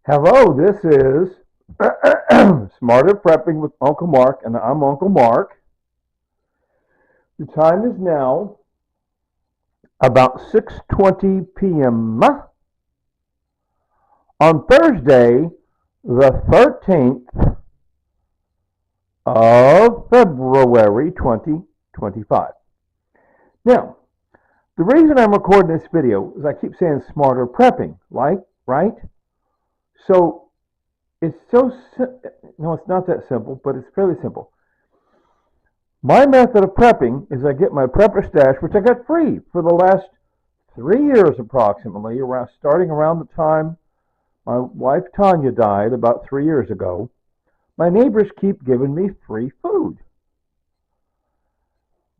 Hello, this is Smarter Prepping with Uncle Mark, and I'm Uncle Mark. The time is now about 6:20 p.m. on Thursday, the 13th of February 2025. Now, the reason I'm recording this video is I keep saying smarter prepping, right? So it's no, it's not that simple, but it's fairly simple. My method of prepping is I get my prepper stash, which I got free for the last 3 years approximately, starting around the time my wife Tanya died about 3 years ago. My neighbors keep giving me free food.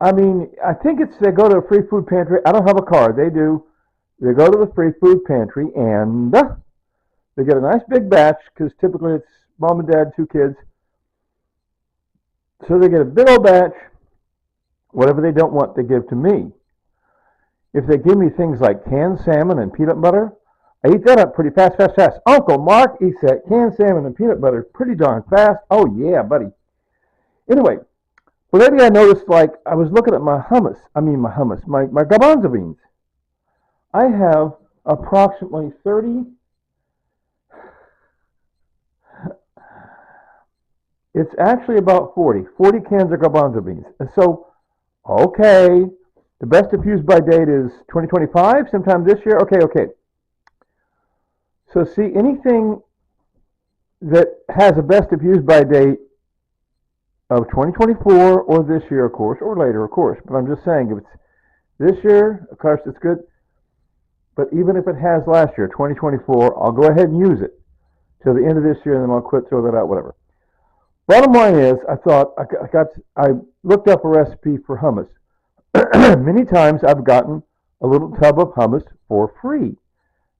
I mean, I think it's they go to a free food pantry. I don't have a car. They do. They go to the free food pantry and they get a nice big batch because typically it's mom and dad, 2 kids. So they get a big old batch. Whatever they don't want, they give to me. If they give me things like canned salmon and peanut butter, I eat that up pretty fast. Uncle Mark eats that canned salmon and peanut butter pretty darn fast. Oh, yeah, buddy. Anyway, well, lately I noticed, like, I was looking at my garbanzo beans. I have approximately 30, it's actually about 40 cans of garbanzo beans. And so, okay, the best if used by date is 2025, sometime this year. Okay. So see, anything that has a best if used by date of 2024 or this year, of course, or later, of course. But I'm just saying, if it's this year, of course, it's good. But even if it has last year, 2024, I'll go ahead and use it till the end of this year, and then I'll quit, throw that out, whatever. Bottom line is, I looked up a recipe for hummus. Many times I've gotten a little tub of hummus for free,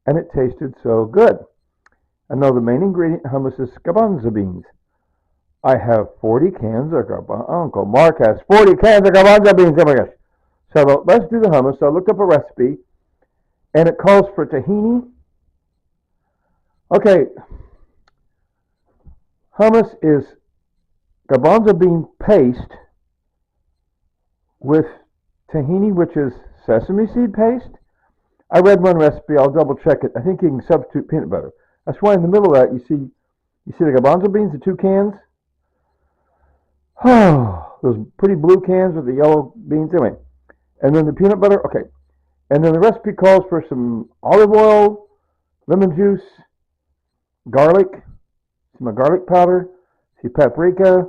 and it tasted so good. I know the main ingredient in hummus is garbanzo beans. I have 40 cans of garbanzo. Uncle Mark has 40 cans of garbanzo beans. Oh my gosh. So let's do the hummus. So I looked up a recipe, and it calls for tahini. Okay, hummus is garbanzo bean paste with tahini, which is sesame seed paste. I read one recipe. I'll double check it. I think you can substitute peanut butter. That's why in the middle of that you see the garbanzo beans, the 2 cans. Oh, those pretty blue cans with the yellow beans. Anyway, and then the peanut butter. Okay, and then the recipe calls for some olive oil, lemon juice, garlic, some garlic powder, some paprika,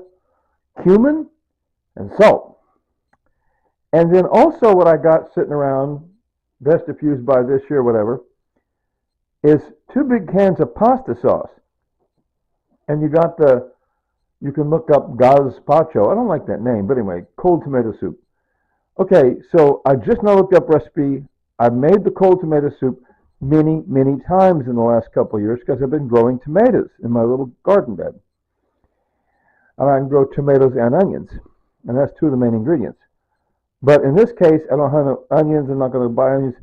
cumin, and salt. And then also what I got sitting around, best if used by this year, whatever, is 2 big cans of pasta sauce. And you can look up gazpacho. I don't like that name, but anyway, cold tomato soup. Okay, so I just now looked up recipe. I've made the cold tomato soup many, many times in the last couple of years because I've been growing tomatoes in my little garden bed. And I can grow tomatoes and onions, and that's 2 of the main ingredients. But in this case, I don't have no onions. I'm not going to buy onions.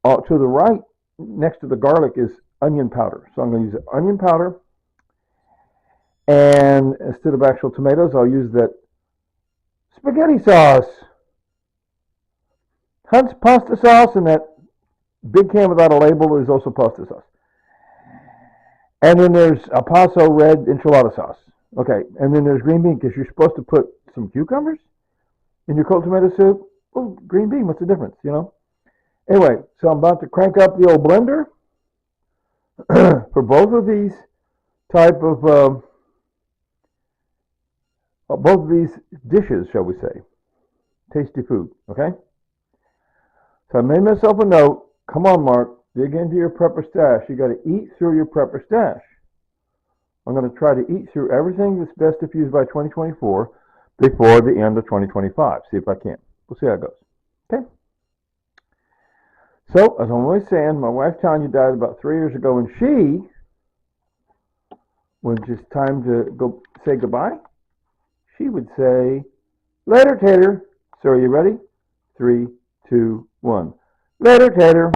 To the right, next to the garlic, is onion powder. So I'm going to use onion powder. And instead of actual tomatoes, I'll use that spaghetti sauce. Hunt's pasta sauce, and that big can without a label is also pasta sauce. And then there's a Paso red enchilada sauce. Okay, and then there's green bean, because you're supposed to put some cucumbers in your cold tomato soup. Well, green bean, what's the difference, Anyway, so I'm about to crank up the old blender for both of these type of both of these dishes, shall we say. Tasty food, okay? So I made myself a note. Come on, Mark, dig into your prepper stash. You got to eat through your prepper stash. I'm going to try to eat through everything that's best if used by 2024 before the end of 2025. See if I can. We'll see how it goes. Okay? So, as I'm always saying, my wife Tanya died about 3 years ago, and when it's time to go say goodbye, she would say, "Later, Tater." So are you ready? 3, 2, 1. Later, Tater.